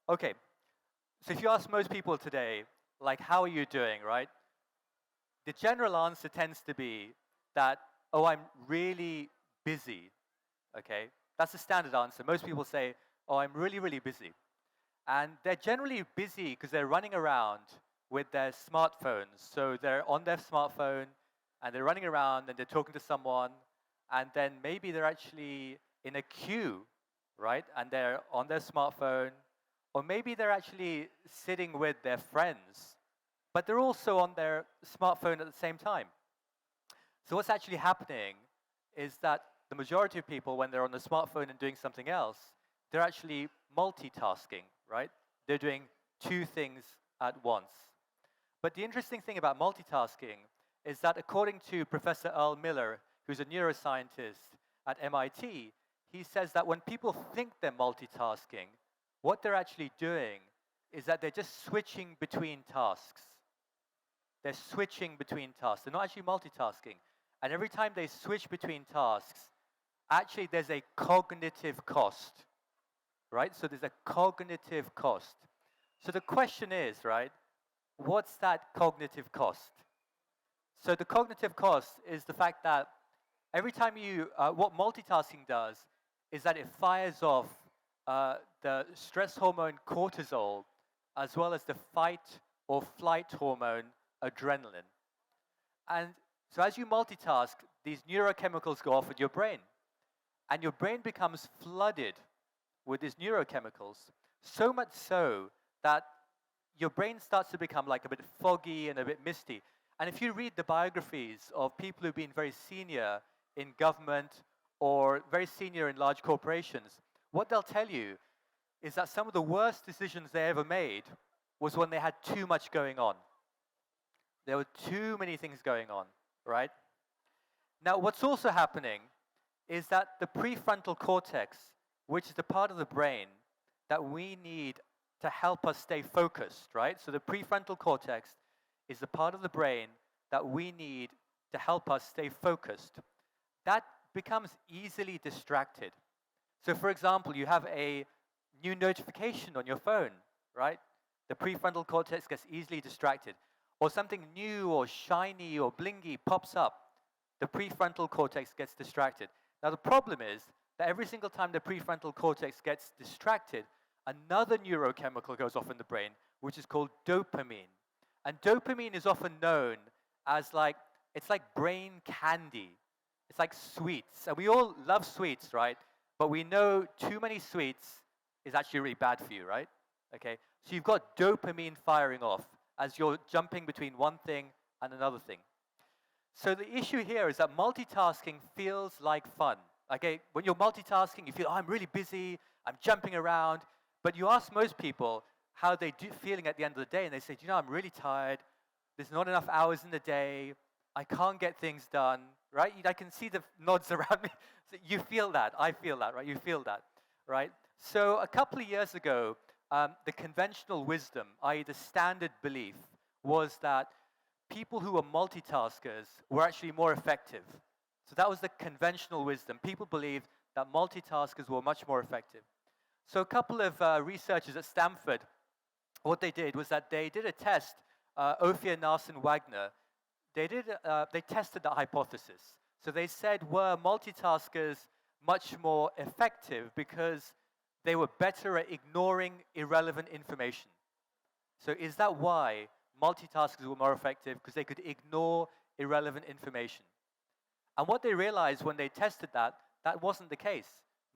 Okay, so if you ask most people today, like, how are you doing, right? The general answer tends to be that, oh, I'm really busy, okay? That's the standard answer. Most people say, oh, I'm really, really busy. And they're generally busy because they're running around with their smartphones. So they're on their smartphone and they're running around and they're talking to someone, and then maybe they're actually in a queue, right? And they're on their smartphone, or maybe they're actually sitting with their friends, but they're also on their smartphone at the same time. So what's actually happening is that the majority of people, when they're on the smartphone and doing something else, they're actually multitasking, right? They're doing two things at once. But the interesting thing about multitasking is that according to Professor Earl Miller, who's a neuroscientist at MIT, he says that when people think they're multitasking, what they're actually doing is that they're just switching between tasks. They're switching between tasks. They're not actually multitasking. And every time they switch between tasks, actually there's a cognitive cost, right? So there's a cognitive cost. So the question is, right, what's that cognitive cost? So the cognitive cost is the fact that every time what multitasking does is that it fires off the stress hormone cortisol as well as the fight or flight hormone adrenaline. And so as you multitask, these neurochemicals go off in your brain. And your brain becomes flooded with these neurochemicals, so much so that your brain starts to become like a bit foggy and a bit misty. And if you read the biographies of people who've been very senior in government or very senior in large corporations, what they'll tell you is that some of the worst decisions they ever made was when they had too much going on. There were too many things going on, right? Now, what's also happening is that the prefrontal cortex, which is the part of the brain that we need to help us stay focused, right? So the prefrontal cortex is the part of the brain that we need to help us stay focused. That becomes easily distracted. So for example, you have a new notification on your phone, right? The prefrontal cortex gets easily distracted. Or something new or shiny or blingy pops up, the prefrontal cortex gets distracted. Now the problem is that every single time the prefrontal cortex gets distracted, another neurochemical goes off in the brain, which is called dopamine. And dopamine is often known as it's like brain candy. It's like sweets. And we all love sweets, right? But we know too many sweets is actually really bad for you, right? Okay? So you've got dopamine firing off as you're jumping between one thing and another thing. So the issue here is that multitasking feels like fun. Okay, when you're multitasking, you feel, oh, I'm really busy, I'm jumping around. But you ask most people how they do feeling at the end of the day, and they say, you know, I'm really tired. There's not enough hours in the day. I can't get things done, right? I can see the nods around me. So you feel that. I feel that, right? You feel that, right? So a couple of years ago, the conventional wisdom, i.e. the standard belief, was that people who were multitaskers were actually more effective. So that was the conventional wisdom. People believed that multitaskers were much more effective. So a couple of researchers at Stanford, what they did was that they did a test, Ophir, Narson, Wagner. They tested that hypothesis. So they said, were multitaskers much more effective because they were better at ignoring irrelevant information? So is that why multitaskers were more effective? Because they could ignore irrelevant information. And what they realized when they tested that, that wasn't the case.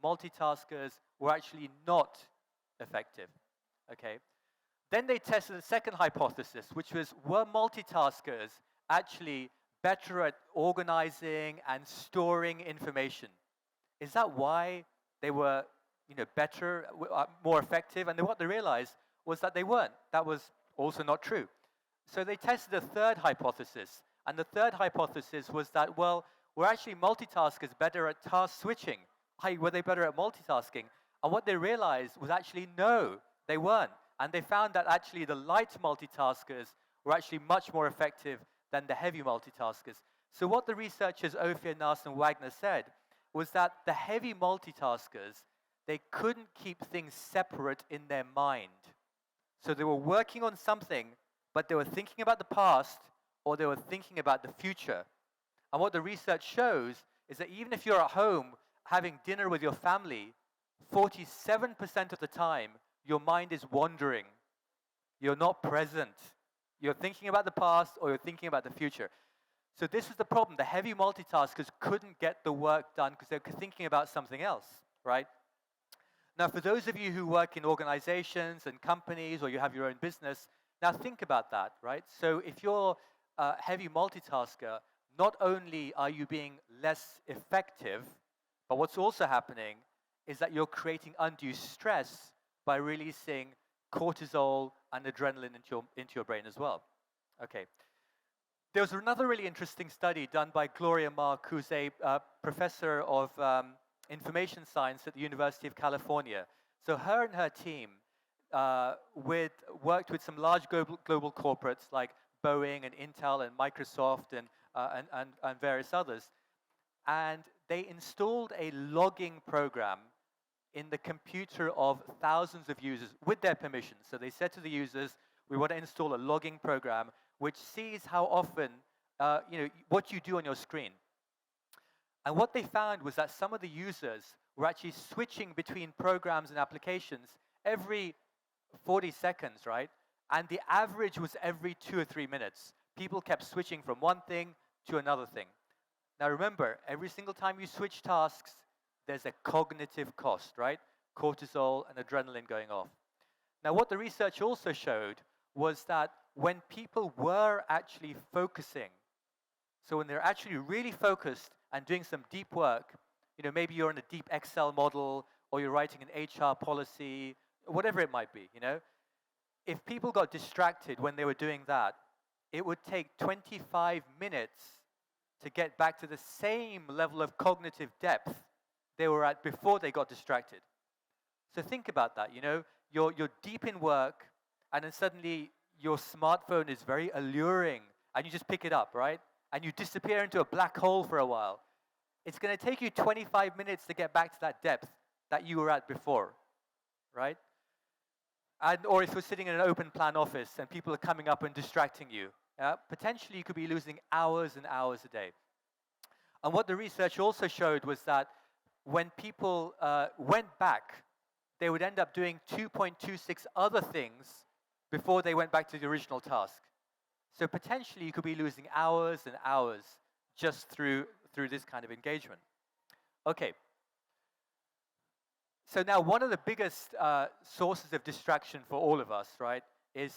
Multitaskers were actually not effective. Okay? Then they tested the second hypothesis, which was, were multitaskers actually better at organizing and storing information? Is that why they were better, more effective? And what they realized was that they weren't. That was also not true. So they tested a third hypothesis. And the third hypothesis was that, well, were actually multitaskers better at task switching? Were they better at multitasking? And what they realized was actually no, they weren't. And they found that actually the light multitaskers were actually much more effective than the heavy multitaskers. So what the researchers Ophir, Narson, and Wagner said was that the heavy multitaskers, they couldn't keep things separate in their mind. So they were working on something, but they were thinking about the past or they were thinking about the future. And what the research shows is that even if you're at home having dinner with your family, 47% of the time, your mind is wandering. You're not present. You're thinking about the past or you're thinking about the future. So this was the problem. The heavy multitaskers couldn't get the work done because they were thinking about something else, right? Now, for those of you who work in organizations and companies or you have your own business, now think about that, right? So if you're a heavy multitasker, not only are you being less effective, but what's also happening is that you're creating undue stress by releasing cortisol and adrenaline into your brain as well. Okay. There was another really interesting study done by Gloria Mark, who's a professor of information science at the University of California. So her and her team worked with some large global corporates like Boeing and Intel and Microsoft and various others. And they installed a logging program in the computer of thousands of users with their permission. So they said to the users, we want to install a logging program which sees how often, what you do on your screen. And what they found was that some of the users were actually switching between programs and applications every 40 seconds, right? And the average was every 2 or 3 minutes. People kept switching from one thing to another thing. Now remember, every single time you switch tasks, there's a cognitive cost, right? Cortisol and adrenaline going off. Now what the research also showed was that when people were actually focusing, so when they're actually really focused and doing some deep work, maybe you're in a deep Excel model or you're writing an HR policy, whatever it might be, if people got distracted when they were doing that, it would take 25 minutes to get back to the same level of cognitive depth they were at before they got distracted. So think about that, you're deep in work and then suddenly your smartphone is very alluring and you just pick it up, right? And you disappear into a black hole for a while. It's going to take you 25 minutes to get back to that depth that you were at before, right? Or if you're sitting in an open plan office and people are coming up and distracting you, potentially you could be losing hours and hours a day. And what the research also showed was that when people went back, they would end up doing 2.26 other things before they went back to the original task. So potentially you could be losing hours and hours just through this kind of engagement. Okay. So now one of the biggest sources of distraction for all of us, right, is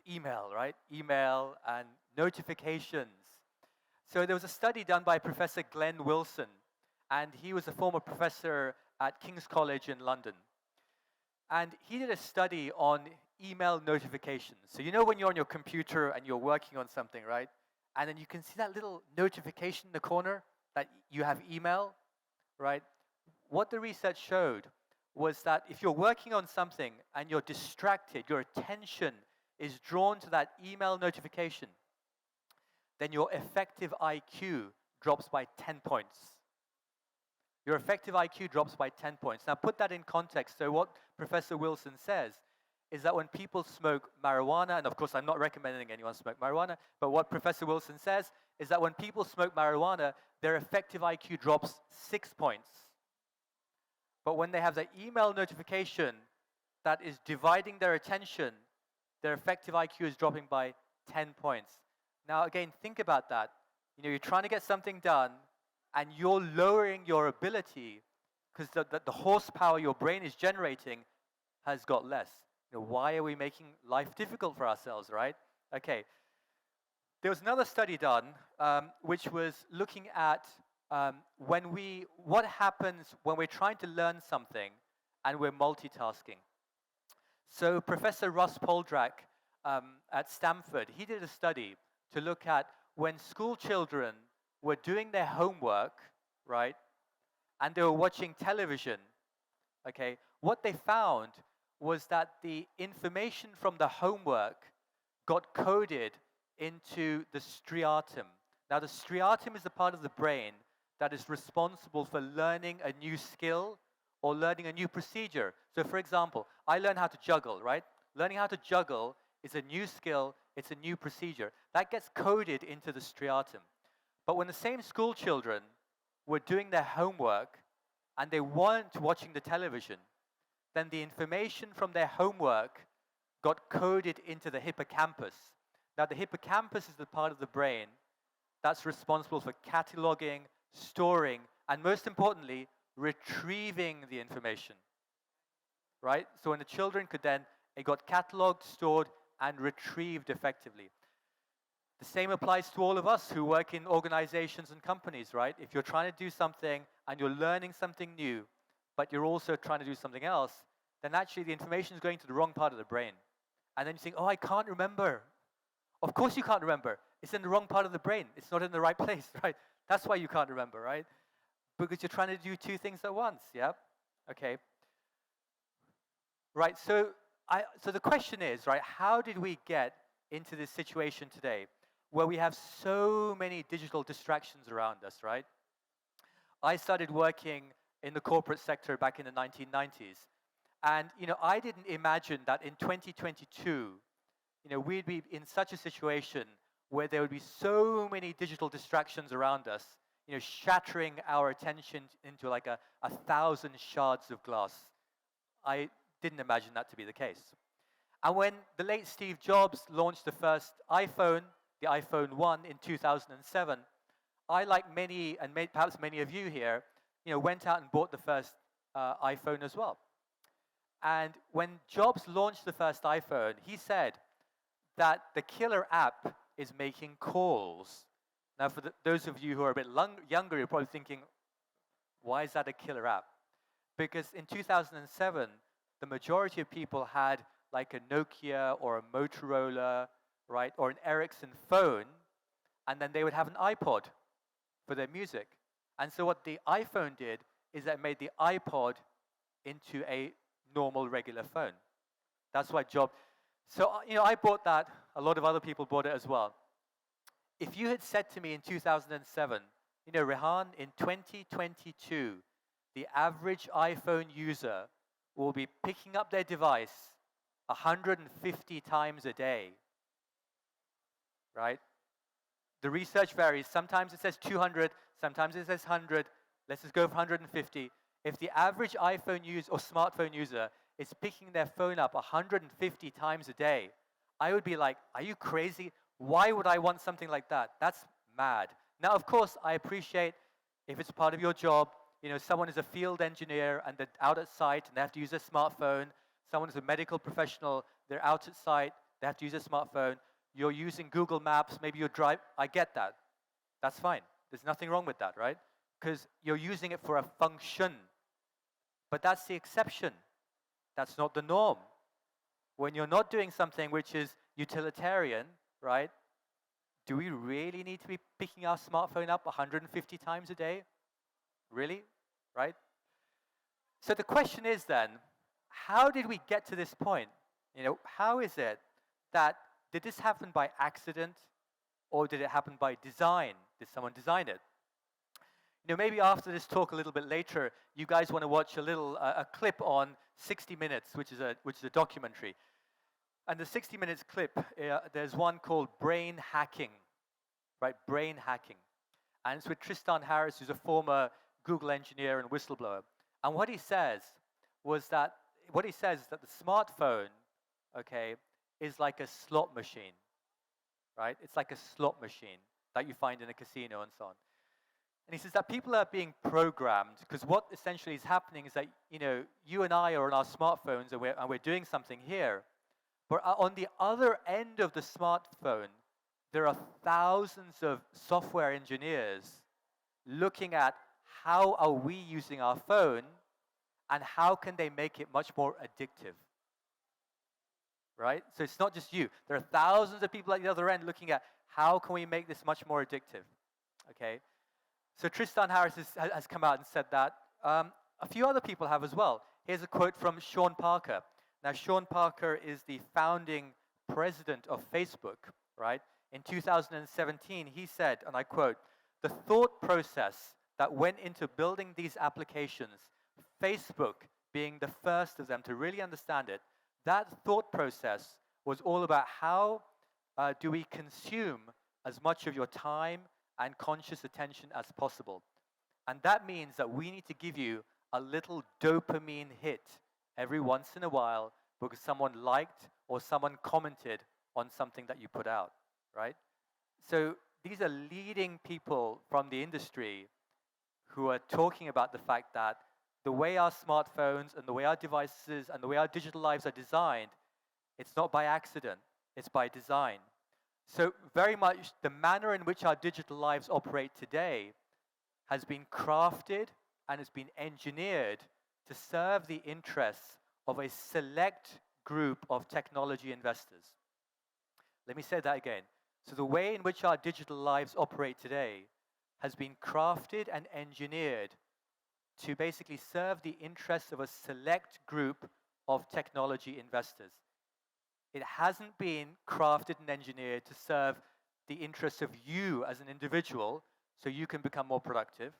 email, right? Email and notifications. So there was a study done by Professor Glenn Wilson, and he was a former professor at King's College in London. And he did a study on email notifications. So when you're on your computer and you're working on something, right? And then you can see that little notification in the corner that you have email, right? What the research showed was that if you're working on something and you're distracted, your attention is drawn to that email notification, then your effective IQ drops by 10 points. Your effective IQ drops by 10 points. Now put that in context. So what Professor Wilson says is that when people smoke marijuana, and of course I'm not recommending anyone smoke marijuana, but what Professor Wilson says is that when people smoke marijuana, their effective IQ drops 6 points. But when they have the email notification that is dividing their attention, their effective IQ is dropping by 10 points. Now again, think about that. You're trying to get something done, and you're lowering your ability because the horsepower your brain is generating has got less. Why are we making life difficult for ourselves, right? Okay. There was another study done which was looking at what happens when we're trying to learn something and we're multitasking. So Professor Ross Poldrack at Stanford, he did a study to look at when school children were doing their homework, right, and they were watching television, okay, what they found was that the information from the homework got coded into the striatum. Now, the striatum is the part of the brain that is responsible for learning a new skill or learning a new procedure. So, for example, I learned how to juggle, right? Learning how to juggle is a new skill, it's a new procedure. That gets coded into the striatum. But when the same school children were doing their homework and they weren't watching the television, then the information from their homework got coded into the hippocampus. Now, the hippocampus is the part of the brain that's responsible for cataloging, storing, and most importantly, retrieving the information. Right? So when the children could then, it got cataloged, stored, and retrieved effectively. The same applies to all of us who work in organizations and companies, right? If you're trying to do something and you're learning something new, but you're also trying to do something else, then actually the information is going to the wrong part of the brain. And then you think, oh, I can't remember. Of course you can't remember. It's in the wrong part of the brain. It's not in the right place, right? That's why you can't remember, right? Because you're trying to do two things at once, yeah? Okay. Right, so the question is, right, how did we get into this situation today where we have so many digital distractions around us, right? I started working in the corporate sector back in the 1990s. And, I didn't imagine that in 2022, we'd be in such a situation where there would be so many digital distractions around us, shattering our attention into like a 1,000 shards of glass. I didn't imagine that to be the case. And when the late Steve Jobs launched the first iPhone, the iPhone 1 in 2007, I, like many, and perhaps many of you here, went out and bought the first iPhone as well. And when Jobs launched the first iPhone, he said that the killer app is making calls. Now, for those of you who are a bit younger, you're probably thinking, why is that a killer app? Because in 2007, the majority of people had like a Nokia or a Motorola, right, or an Ericsson phone, and then they would have an iPod for their music. And so what the iPhone did is that it made the iPod into a normal, regular phone. That's why So, I bought that. A lot of other people bought it as well. If you had said to me in 2007, Rehan, in 2022, the average iPhone user will be picking up their device 150 times a day, right? The research varies. Sometimes it says 200, sometimes it says 100. Let's just go for 150. If the average iPhone user or smartphone user is picking their phone up 150 times a day, I would be like, are you crazy? Why would I want something like that? That's mad. Now, of course, I appreciate if it's part of your job, someone is a field engineer and they're out at site and they have to use a smartphone. Someone is a medical professional, they're out at site, they have to use a smartphone. You're using Google Maps, maybe you're driving. I get that. That's fine. There's nothing wrong with that, right? Because you're using it for a function. But that's the exception. That's not the norm. When you're not doing something which is utilitarian, right? Do we really need to be picking our smartphone up 150 times a day? Really? Right? So the question is then, how did we get to this point? How is it that, did this happen by accident or did it happen by design? Did someone design it? Maybe after this talk a little bit later, you guys want to watch a clip on 60 Minutes, which is a documentary. And the 60 Minutes clip, there's one called Brain Hacking, right? Brain Hacking. And it's with Tristan Harris, who's a former Google engineer and whistleblower. And what he says is that the smartphone, okay, is like a slot machine, right? It's like a slot machine that you find in a casino and so on. And he says that people are being programmed, because what essentially is happening is that, you and I are on our smartphones and we're doing something here. But on the other end of the smartphone, there are thousands of software engineers looking at how are we using our phone and how can they make it much more addictive, right? So it's not just you. There are thousands of people at the other end looking at how can we make this much more addictive, okay? So Tristan Harris has come out and said that. A few other people have as well. Here's a quote from Sean Parker. Now, Sean Parker is the founding president of Facebook, right? In 2017, he said, and I quote, "The thought process that went into building these applications, Facebook being the first of them to really understand it, That thought process was all about how do we consume as much of your time and conscious attention as possible. And that means that we need to give you a little dopamine hit every once in a while because someone liked or someone commented on something that you put out, right? So these are leading people from the industry who are talking about the fact that the way our smartphones and the way our devices and the way our digital lives are designed, it's not by accident, it's by design. So very much the manner in which our digital lives operate today has been crafted and has been engineered to serve the interests of a select group of technology investors. Let me say that again. So the way in which our digital lives operate today has been crafted and engineered to basically serve the interests of a select group of technology investors. It hasn't been crafted and engineered to serve the interests of you as an individual so you can become more productive.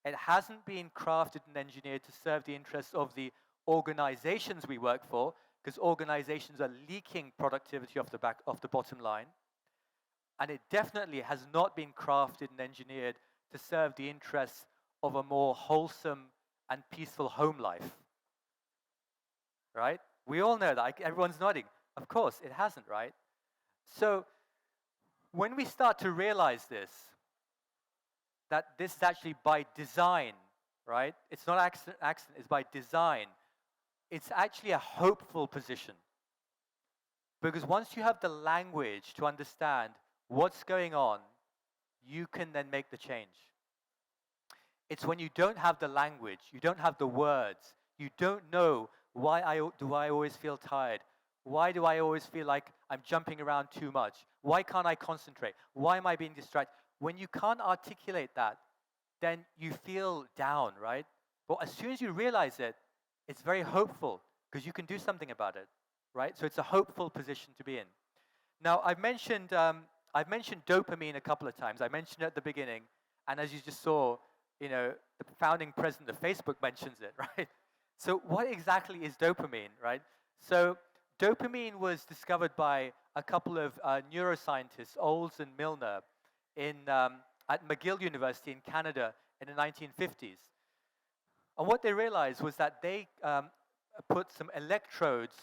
It hasn't been crafted and engineered to serve the interests of the organizations we work for, because organizations are leaking productivity off the bottom line. And it definitely has not been crafted and engineered to serve the interests of a more wholesome and peaceful home life. Right? We all know that. Everyone's nodding. Of course, it hasn't, right? So when we start to realize this, that this is actually by design, right? It's not accident, it's by design. It's actually a hopeful position. Because once you have the language to understand what's going on, you can then make the change. It's when you don't have the language, you don't have the words, you don't know why do I always feel tired? Why do I always feel like I'm jumping around too much? Why can't I concentrate? Why am I being distracted? When you can't articulate that, then you feel down, right? But as soon as you realize it, it's very hopeful because you can do something about it, right? So it's a hopeful position to be in. Now, I've mentioned dopamine a couple of times. I mentioned it at the beginning, and as you just saw, the founding president of Facebook mentions it, right? So what exactly is dopamine, right? So dopamine was discovered by a couple of neuroscientists, Olds and Milner, at McGill University in Canada in the 1950s. And what they realized was that they connected some electrodes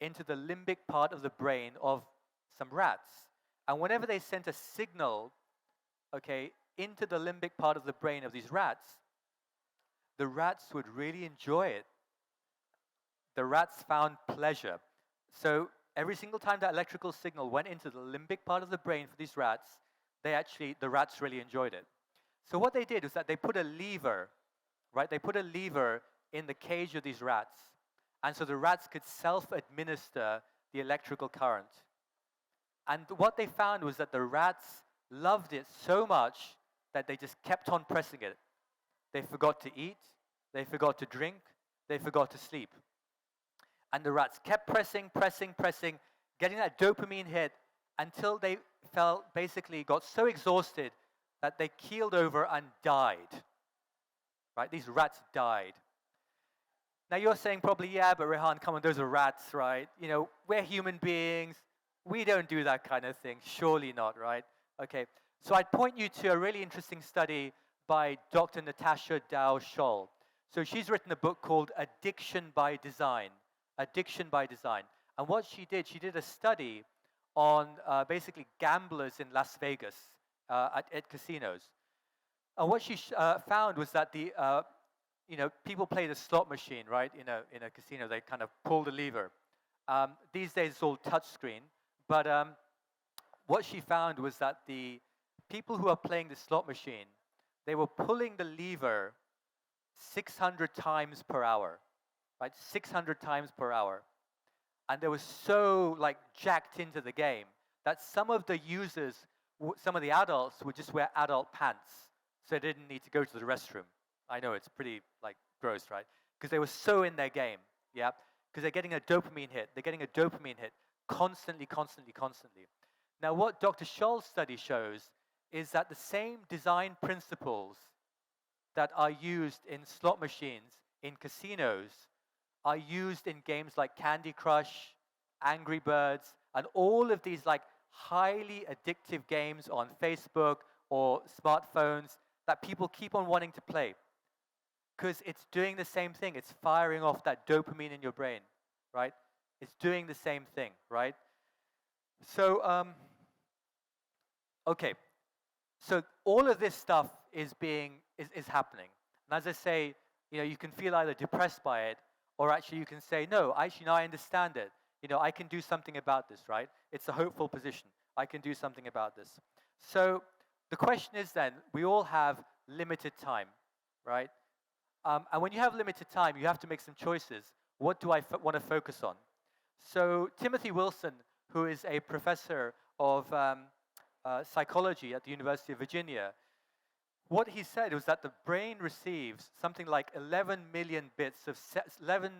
into the limbic part of the brain of some rats. And whenever they sent a signal, into the limbic part of the brain of these rats, the rats would really enjoy it. The rats found pleasure. So every single time that electrical signal went into the limbic part of the brain for these rats, the rats really enjoyed it. So what they did was that they put a lever, right? They put a lever in the cage of these rats. And so the rats could self-administer the electrical current. And what they found was that the rats loved it so much that they just kept on pressing it. They forgot to eat, they forgot to drink, they forgot to sleep. And the rats kept pressing, getting that dopamine hit until they got so exhausted that they keeled over and died. Right? These rats died. Now you're saying probably, yeah, but Rehan, come on, those are rats, right? We're human beings. We don't do that kind of thing. Surely not, right? Okay. So I'd point you to a really interesting study by Dr. Natasha Dow-Scholl. So she's written a book called Addiction by Design. Addiction by Design. And what she did a study on basically gamblers in Las Vegas at casinos. And what she found was that people play the slot machine, right? In a casino, they kind of pull the lever. These days it's all touchscreen. But what she found was that the people who are playing the slot machine, they were pulling the lever 600 times per hour, right? 600 times per hour. And they were so jacked into the game that some of the users, some of the adults would just wear adult pants, so they didn't need to go to the restroom. I know it's pretty gross, right? Because they were so in their game, yeah? Because they're getting a dopamine hit. They're getting a dopamine hit constantly. Now, what Dr. Scholl's study shows is that the same design principles that are used in slot machines in casinos are used in games like Candy Crush, Angry Birds, and all of these like highly addictive games on Facebook or smartphones that people keep on wanting to play because it's doing the same thing. It's firing off that dopamine in your brain, right? It's doing the same thing, right? So, okay. So all of this stuff is happening. And as I say, you can feel either depressed by it, or actually you can say, no, actually, no, I understand it. I can do something about this, right? It's a hopeful position. I can do something about this. So the question is then, we all have limited time, right? And when you have limited time, you have to make some choices. What do I want to focus on? So Timothy Wilson, who is a professor of psychology at the University of Virginia, what he said was that the brain receives something like 11 million bits of 11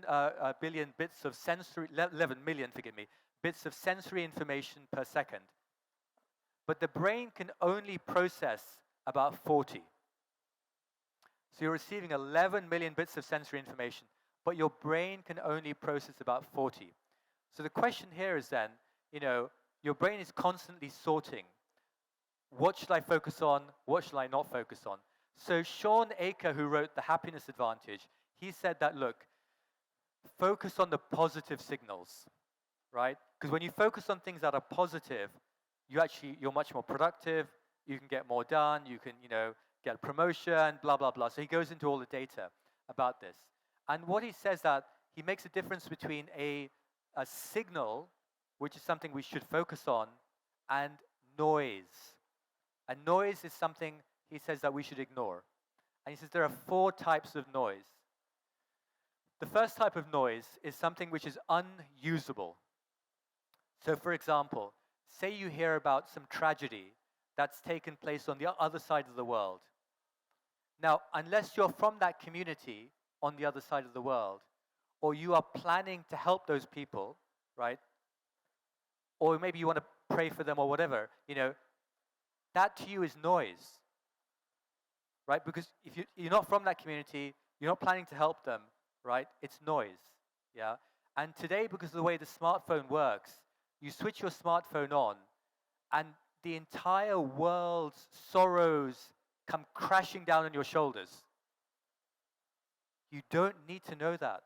billion bits of sensory 11 million, forgive me, bits of sensory information per second. But the brain can only process about 40. So you're receiving 11 million bits of sensory information, but your brain can only process about 40. So the question here is then, your brain is constantly sorting. What should I focus on? What should I not focus on? So Sean Aker, who wrote The Happiness Advantage, he said that, look, focus on the positive signals, right? Because when you focus on things that are positive, you're much more productive, you can get more done, you can, get a promotion, blah, blah, blah. So he goes into all the data about this. And what he says that he makes a difference between a signal, which is something we should focus on, and noise. And noise is something he says that we should ignore. And he says there are 4 types of noise. The first type of noise is something which is unusable. So for example, say you hear about some tragedy that's taken place on the other side of the world. Now, unless you're from that community on the other side of the world, or you are planning to help those people, right? Or maybe you want to pray for them or whatever, that to you is noise, right? Because if you're not from that community, you're not planning to help them, right? It's noise, yeah? And today, because of the way the smartphone works, you switch your smartphone on, and the entire world's sorrows come crashing down on your shoulders. You don't need to know that.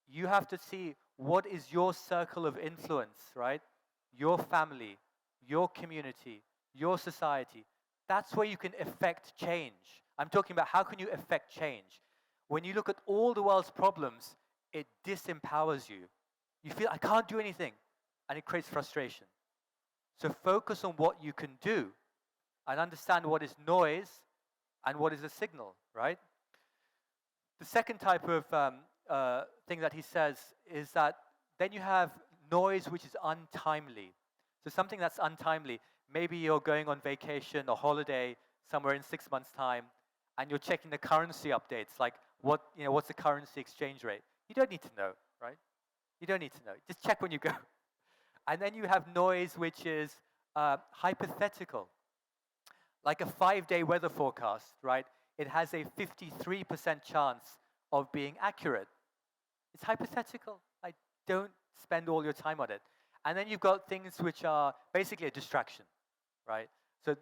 You have to see what is your circle of influence, right? Your family, your community, your society. That's where you can affect change. I'm talking about how can you affect change. When you look at all the world's problems, it disempowers you. You feel, I can't do anything, and it creates frustration. So focus on what you can do and understand what is noise and what is a signal, right? The second type of thing that he says is that then you have noise which is untimely. So something that's untimely, maybe you're going on vacation or holiday somewhere in 6 months' time, and you're checking the currency updates, like what's the currency exchange rate? You don't need to know, right? You don't need to know. Just check when you go. And then you have noise which is hypothetical, like a 5-day weather forecast, right? It has a 53% chance of being accurate. It's hypothetical. Don't spend all your time on it. And then you've got things which are basically a distraction, right? So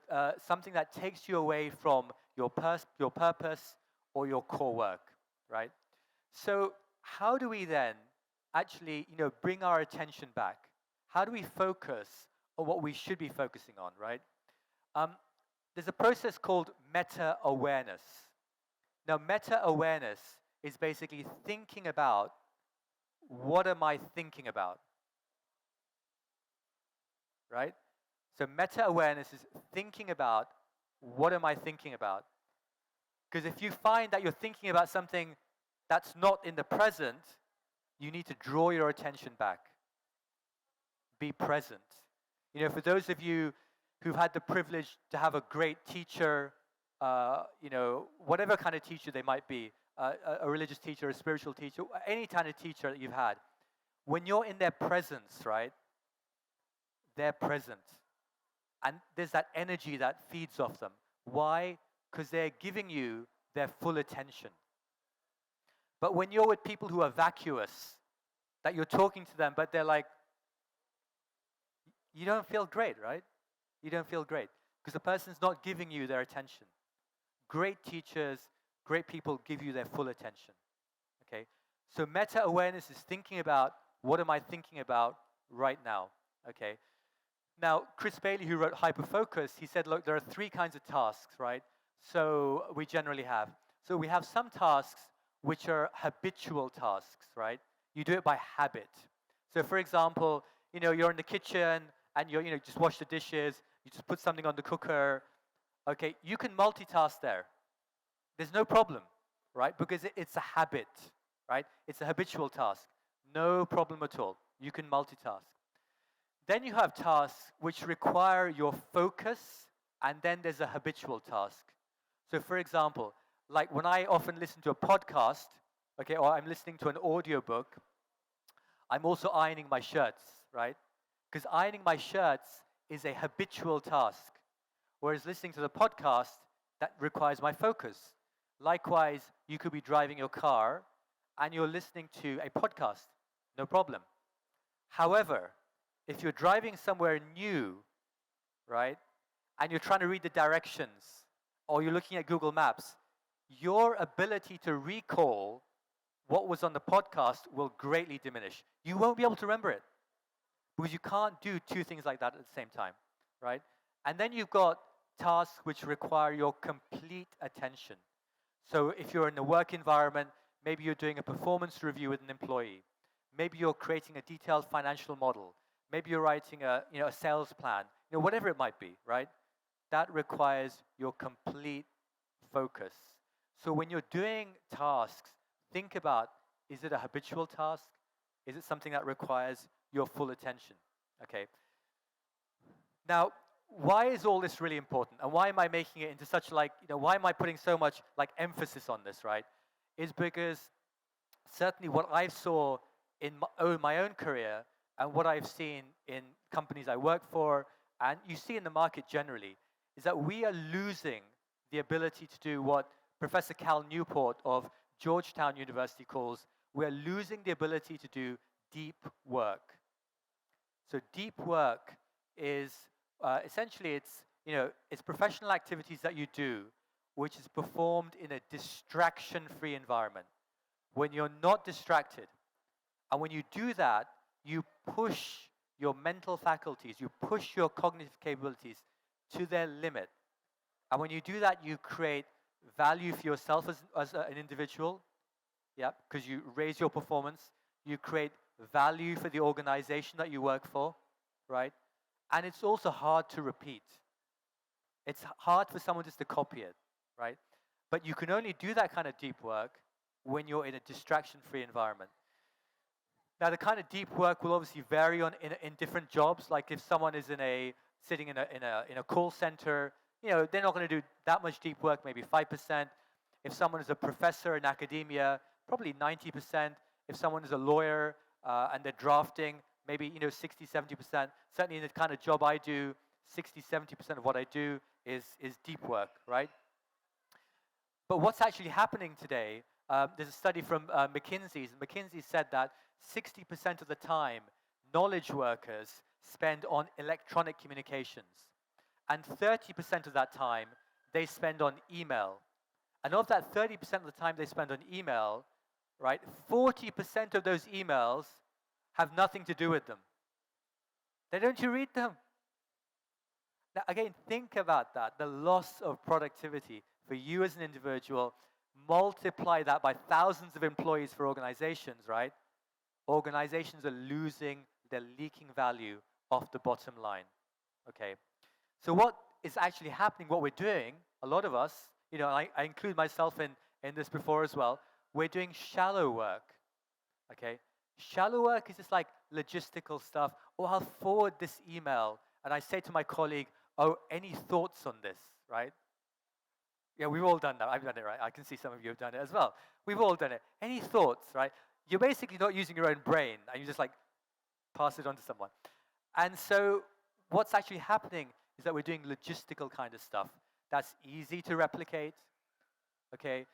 something that takes you away from your purpose or your core work, right? So how do we then actually, bring our attention back? How do we focus on what we should be focusing on, right? There's a process called meta-awareness. Now, meta-awareness is basically thinking about, what am I thinking about? Right? So meta-awareness is thinking about, what am I thinking about? Because if you find that you're thinking about something that's not in the present, you need to draw your attention back. Be present. For those of you who've had the privilege to have a great teacher, whatever kind of teacher they might be, a religious teacher, a spiritual teacher, any kind of teacher that you've had, when you're in their presence, right, they're present. And there's that energy that feeds off them. Why? Because they're giving you their full attention. But when you're with people who are vacuous, that you're talking to them, but they're like, you don't feel great, right? You don't feel great because the person's not giving you their attention. Great teachers, great people give you their full attention. Okay? So meta awareness is thinking about what am I thinking about right now? Okay? Now, Chris Bailey, who wrote Hyperfocus, he said, look, there are three kinds of tasks, right? So we generally have. So we have some tasks which are habitual tasks, right? You do it by habit. So for example, you're in the kitchen and you just wash the dishes, you just put something on the cooker. Okay, you can multitask there. There's no problem, right? Because it's a habit, right? It's a habitual task. No problem at all. You can multitask. Then you have tasks which require your focus, and then there's a habitual task. So for example, like when I often listen to a podcast, okay, or I'm listening to an audiobook, I'm also ironing my shirts, right? Because ironing my shirts is a habitual task, whereas listening to the podcast, that requires my focus. Likewise, you could be driving your car and you're listening to a podcast, no problem. However, if you're driving somewhere new, right, and you're trying to read the directions, or you're looking at Google Maps, your ability to recall what was on the podcast will greatly diminish. You won't be able to remember it because you can't do two things like that at the same time, right? And then you've got tasks which require your complete attention. So if you're in a work environment, maybe you're doing a performance review with an employee. Maybe you're creating a detailed financial model. Maybe you're writing a sales plan. Whatever it might be, right? That requires your complete focus. So when you're doing tasks, think about, is it a habitual task? Is it something that requires your full attention? Okay. Now, why is all this really important? And why am I making it into such why am I putting so much emphasis on this, right? Is because certainly what I saw in my own career and what I've seen in companies I work for, and you see in the market generally, is that we are losing the ability to do what Professor Cal Newport of Georgetown University calls, we're losing the ability to do deep work. So deep work is essentially it's professional activities that you do which is performed in a distraction-free environment when you're not distracted. And when you do that, you push your mental faculties, you push your cognitive capabilities to their limit. And when you do that, you create value for yourself as an individual, yeah, because you raise your performance. You create value for the organization that you work for, right? And it's also hard to repeat. It's hard for someone just to copy it, right? But you can only do that kind of deep work when you're in a distraction-free environment. Now, the kind of deep work will obviously vary in different jobs. Like if someone is sitting in a call center, they're not going to do that much deep work, maybe 5%. If someone is a professor in academia, probably 90%. If someone is a lawyer and they're drafting, maybe 60, 70%. Certainly in the kind of job I do, 60, 70% of what I do is deep work, right? But what's actually happening today, there's a study from McKinsey. McKinsey said that 60% of the time, knowledge workers spend on electronic communications. And 30% of that time, they spend on email. And of that 30% of the time they spend on email, right, 40% of those emails have nothing to do with them. Then don't you read them? Now, again, think about that, the loss of productivity for you as an individual. Multiply that by thousands of employees for organizations, right? Organizations are losing, they're leaking value off the bottom line, okay? So what is actually happening, what we're doing, a lot of us, I include myself in this before as well, we're doing shallow work, okay? Shallow work is just like logistical stuff. Oh, I'll forward this email, and I say to my colleague, oh, any thoughts on this, right? Yeah, we've all done that. I've done it, right? I can see some of you have done it as well. We've all done it. Any thoughts, right? You're basically not using your own brain, and you just pass it on to someone. And so what's actually happening is that we're doing logistical kind of stuff. That's easy to replicate, okay?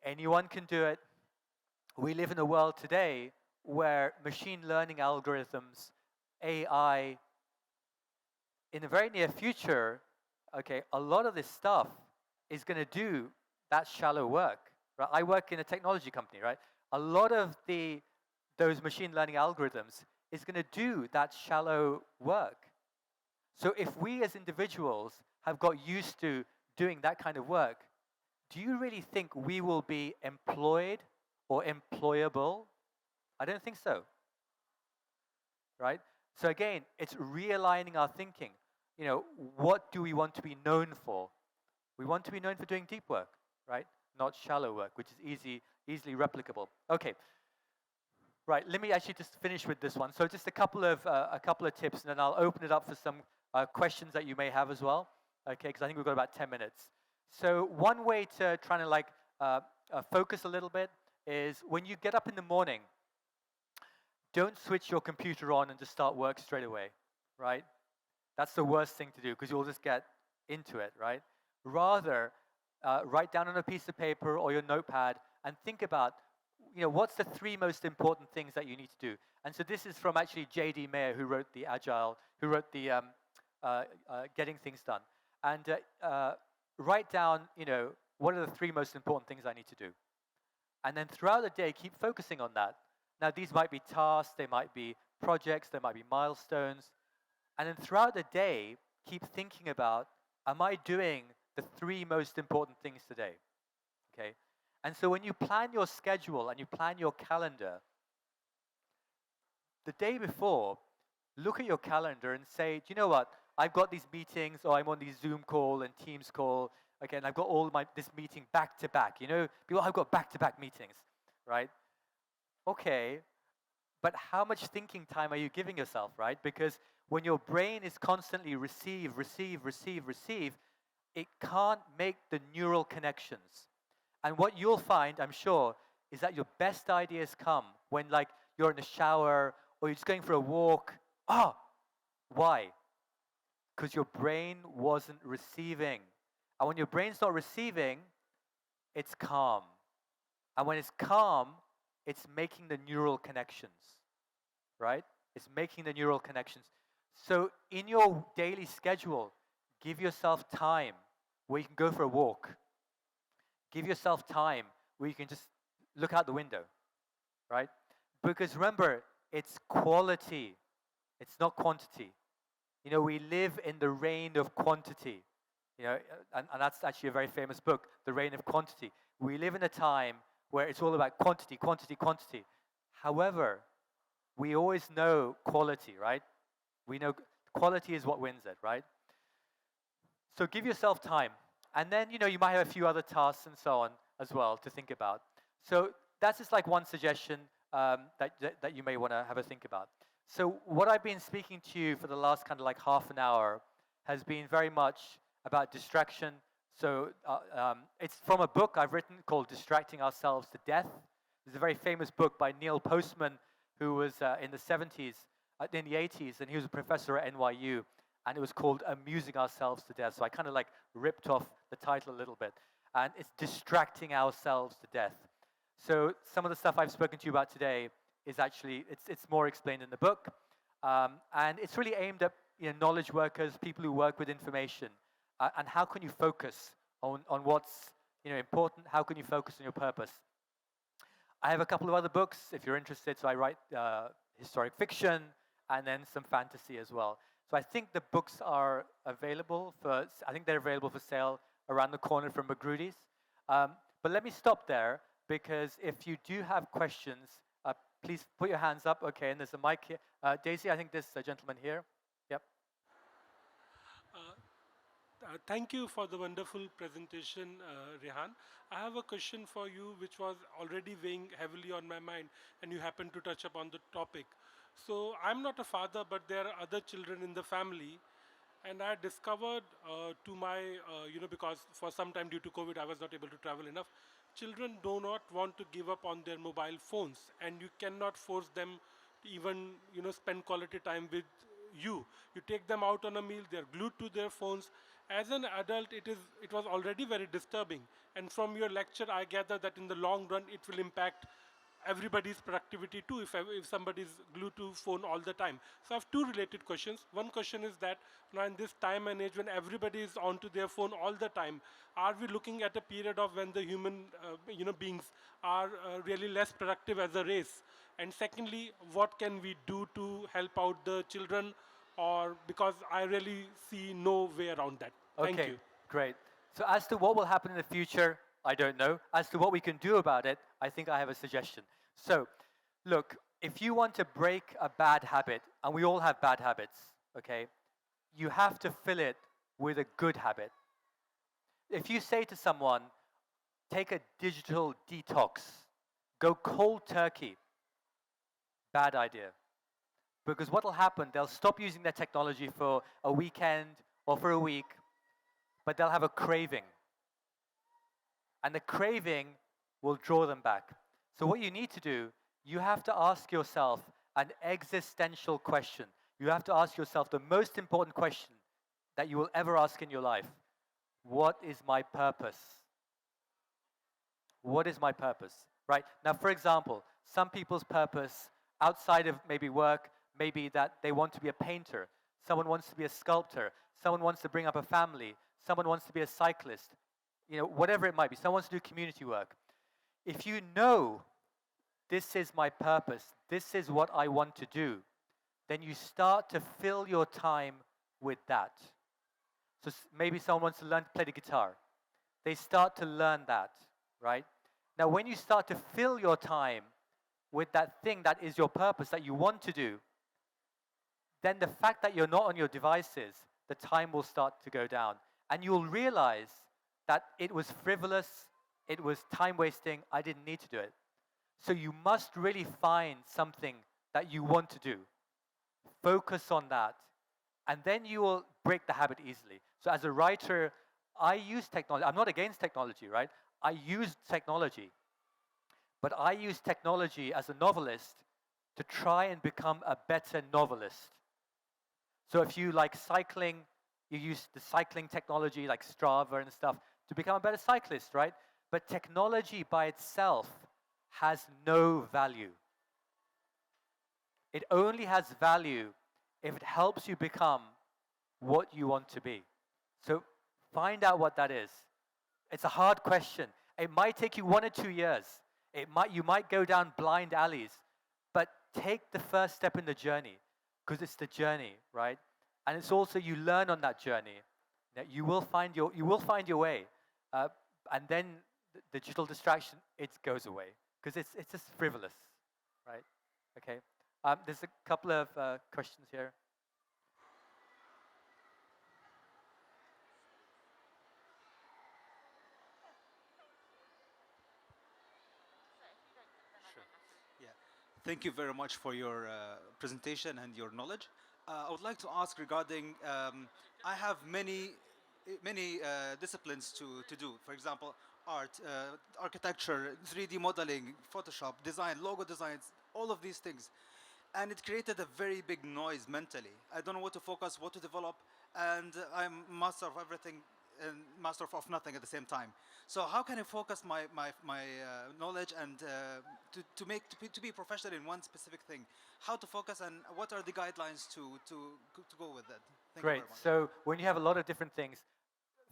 Anyone can do it. we live in a world today where machine learning algorithms, AI, in the very near future, okay, a lot of this stuff is going to do that shallow work. Right? I work in a technology company, right? A lot of those machine learning algorithms is going to do that shallow work. So if we as individuals have got used to doing that kind of work, do you really think we will be employed or employable? I don't think so, right? So again, it's realigning our thinking. You know, what do we want to be known for? We want to be known for doing deep work, right? Not shallow work, which is easily replicable. Okay, right. Let me actually just finish with this one. So just a couple of tips, and then I'll open it up for some questions that you may have as well. Okay, because I think we've got about 10 minutes. So one way to try to like focus a little bit is when you get up in the morning, don't switch your computer on and just start work straight away, right? That's the worst thing to do because you'll just get into it, right? Rather, write down on a piece of paper or your notepad and think about, you know, what's the three most important things that you need to do. And so this is from actually J.D. Mayer, who wrote the Agile, who wrote the Getting Things Done. And write down, you know, what are the three most important things I need to do. And then throughout the day, keep focusing on that. Now, these might be tasks, they might be projects, they might be milestones. And then throughout the day, keep thinking about, am I doing the three most important things today? Okay? And so when you plan your schedule and you plan your calendar, the day before, look at your calendar and say, do you know what? I've got these meetings, or I'm on these Zoom call and Teams call, okay, and I've got this meeting back to back. You know, people, I've got back to back meetings, right? Okay, but how much thinking time are you giving yourself, right? Because when your brain is constantly receive, it can't make the neural connections. And what you'll find, I'm sure, is that your best ideas come when like you're in the shower or you're just going for a walk. Why? Because your brain wasn't receiving. And when your brain's not receiving, it's calm. And when it's calm, it's making the neural connections, right? It's making the neural connections. So in your daily schedule, give yourself time where you can go for a walk. Give yourself time where you can just look out the window, right? Because remember, it's quality, it's not quantity. You know, we live in the reign of quantity. You know, and that's actually a very famous book, The Reign of Quantity. We live in a time where it's all about quantity, quantity, quantity. However, we always know quality, right? We know quality is what wins it, right? So give yourself time. And then, you know, you might have a few other tasks and so on as well to think about. So that's just like one suggestion that you may want to have a think about. So what I've been speaking to you for the last kind of like half an hour has been very much about distraction. So it's from a book I've written called Distracting Ourselves to Death. It's a very famous book by Neil Postman, who was in the 70s, in the 80s, and he was a professor at NYU, and it was called Amusing Ourselves to Death. So I kind of like ripped off the title a little bit. And it's distracting ourselves to death. So some of the stuff I've spoken to you about today is actually, it's more explained in the book. And it's really aimed at, you know, knowledge workers, people who work with information. And how can you focus on what's, you know, important? How can you focus on your purpose? I have a couple of other books if you're interested. So I write historic fiction and then some fantasy as well. So I think the books are available I think they're available for sale around the corner from Magrudy's. But let me stop there, because if you do have questions, please put your hands up. Okay, and there's a mic here. Daisy, I think this gentleman here. Yep. Thank you for the wonderful presentation, Rehan. I have a question for you which was already weighing heavily on my mind, and you happened to touch upon the topic. So I'm not a father, but there are other children in the family, and I discovered to my, because for some time due to COVID I was not able to travel enough, children do not want to give up on their mobile phones, and you cannot force them to even, spend quality time with you. You take them out on a meal, they're glued to their phones. As an adult, it was already very disturbing. And from your lecture, I gather that in the long run, it will impact everybody's productivity too if somebody's glued to phone all the time. So I have two related questions. One question is that now in this time and age when everybody is onto their phone all the time, are we looking at a period of when the human beings are really less productive as a race? And secondly, what can we do to help out the children, or because I really see no way around that. Thank Okay, you. great. So as to what will happen in the future, I don't know. As to what we can do about it, I think I have a suggestion. So, look, if you want to break a bad habit, and we all have bad habits, okay, you have to fill it with a good habit. If you say to someone, take a digital detox, go cold turkey, bad idea. Because what will happen, they'll stop using their technology for a weekend or for a week, but they'll have a craving. And the craving will draw them back. So, what you need to do, you have to ask yourself an existential question. You have to ask yourself the most important question that you will ever ask in your life. What is my purpose? What is my purpose? Right? Now, for example, some people's purpose outside of maybe work may be that they want to be a painter, someone wants to be a sculptor, someone wants to bring up a family, someone wants to be a cyclist, whatever it might be, someone wants to do community work. If you know this is my purpose, this is what I want to do, then you start to fill your time with that. So maybe someone wants to learn to play the guitar. They start to learn that, right? Now, when you start to fill your time with that thing that is your purpose that you want to do, then the fact that you're not on your devices, the time will start to go down. And you'll realize that it was frivolous, it was time wasting, I didn't need to do it. So you must really find something that you want to do. Focus on that. And then you will break the habit easily. So as a writer, I use technology. I'm not against technology, right? I use technology. But I use technology as a novelist to try and become a better novelist. So if you like cycling, you use the cycling technology like Strava and stuff to become a better cyclist, right? But technology by itself has no value. It only has value if it helps you become what you want to be. So find out what that is. It's a hard question. It might take you 1 or 2 years. You might go down blind alleys, but take the first step in the journey, because it's the journey, right? And it's also you learn on that journey. That you will find your way, and then the digital distraction, it goes away because it's just frivolous, right? Okay. There's a couple of questions here. Yeah. Thank you very much for your presentation and your knowledge. I would like to ask regarding, I have many disciplines to do. For example, art, architecture, 3D modeling, Photoshop, design, logo designs, all of these things. And it created a very big noise mentally. I don't know what to focus, what to develop, and I'm master of everything and master of nothing at the same time. So how can I focus my knowledge and to be professional in one specific thing? How to focus and what are the guidelines to go with that? Thank you Great. very much. So when you have a lot of different things,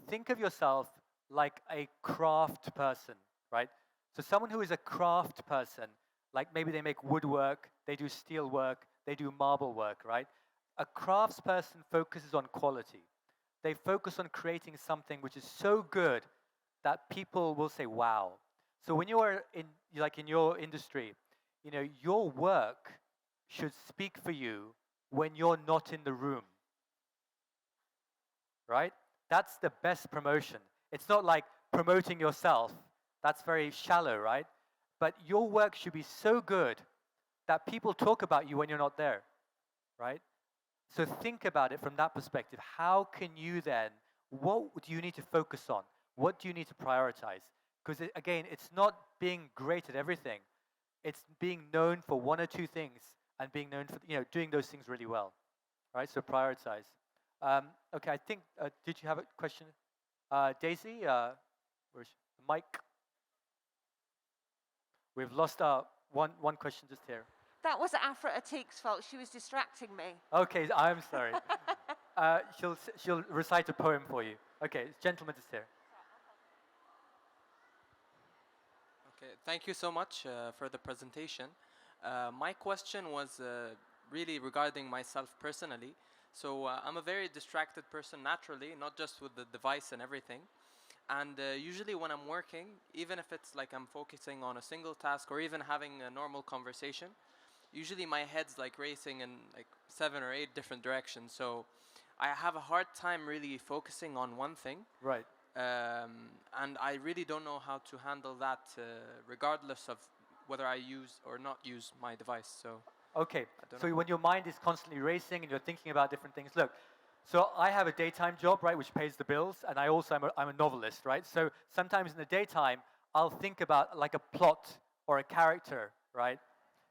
think of yourself like a craft person, right? So someone who is a craft person, like maybe they make woodwork, they do steel work, they do marble work, right? A craftsperson focuses on quality. They focus on creating something which is so good that people will say, wow. So when you are in your industry, your work should speak for you when you're not in the room, right? That's the best promotion. It's not like promoting yourself. That's very shallow, right? But your work should be so good that people talk about you when you're not there, right? So think about it from that perspective. How can you then, what do you need to focus on? What do you need to prioritize? Because again, it's not being great at everything. It's being known for 1 or 2 things and being known for, doing those things really well, right? So prioritize. Okay, I think, did you have a question? Daisy, where's Mike? We've lost our one question just here. That was Afra Atik's fault. She was distracting me. Okay, I'm sorry. She'll recite a poem for you. Okay, gentleman just here. Okay, thank you so much for the presentation. My question was really regarding myself personally. So I'm a very distracted person naturally, not just with the device and everything. And usually when I'm working, even if it's like I'm focusing on a single task or even having a normal conversation, usually my head's like racing in like 7 or 8 different directions. So I have a hard time really focusing on one thing. Right. And I really don't know how to handle that regardless of whether I use or not use my device. So Okay, don't so know. when your mind is constantly racing and you're thinking about different things, look, so I have a daytime job, right, which pays the bills, and I also I'm a novelist, right? So sometimes in the daytime, I'll think about like a plot or a character, right?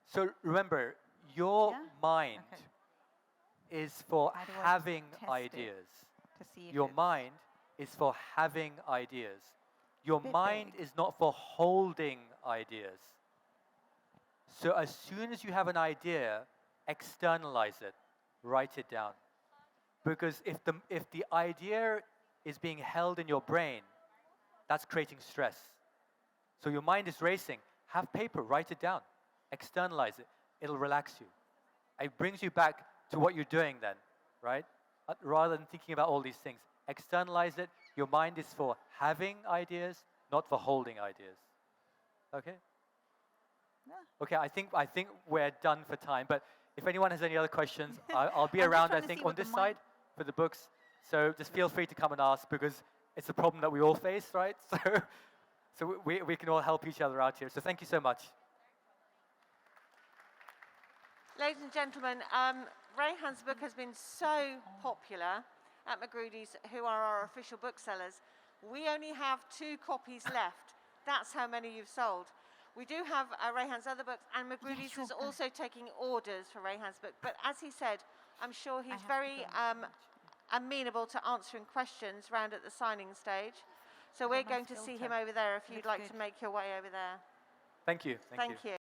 So remember, your Yeah? mind Okay. is for How do I having test it ideas. To see if Your it's mind is for having ideas. Your Bit mind big. is not for holding ideas. So as soon as you have an idea, externalize it, write it down. Because if the idea is being held in your brain, that's creating stress. So your mind is racing. Have paper, write it down, externalize it. It'll relax you. It brings you back to what you're doing then, right? Rather than thinking about all these things. Externalize it. Your mind is for having ideas, not for holding ideas. Okay? Yeah. Okay, I think we're done for time. But if anyone has any other questions, I'll be I'm just around. I trying to think see on what the this mic- side for the books. So just feel free to come and ask because it's a problem that we all face, right? So we can all help each other out here. So thank you so much. Ladies and gentlemen, Rehan's book has been so popular at Magrudy's, who are our official booksellers. We only have 2 copies left. That's how many you've sold. We do have Rehan's other books, and Magrudy's sure, is go also taking orders for Rehan's book. But as he said, I'm sure he's have to very go. amenable to answering questions round at the signing stage. So Is we're that going nice to see filter? him over there if you'd Looks like good. to make your way over there. Thank you. Thank you.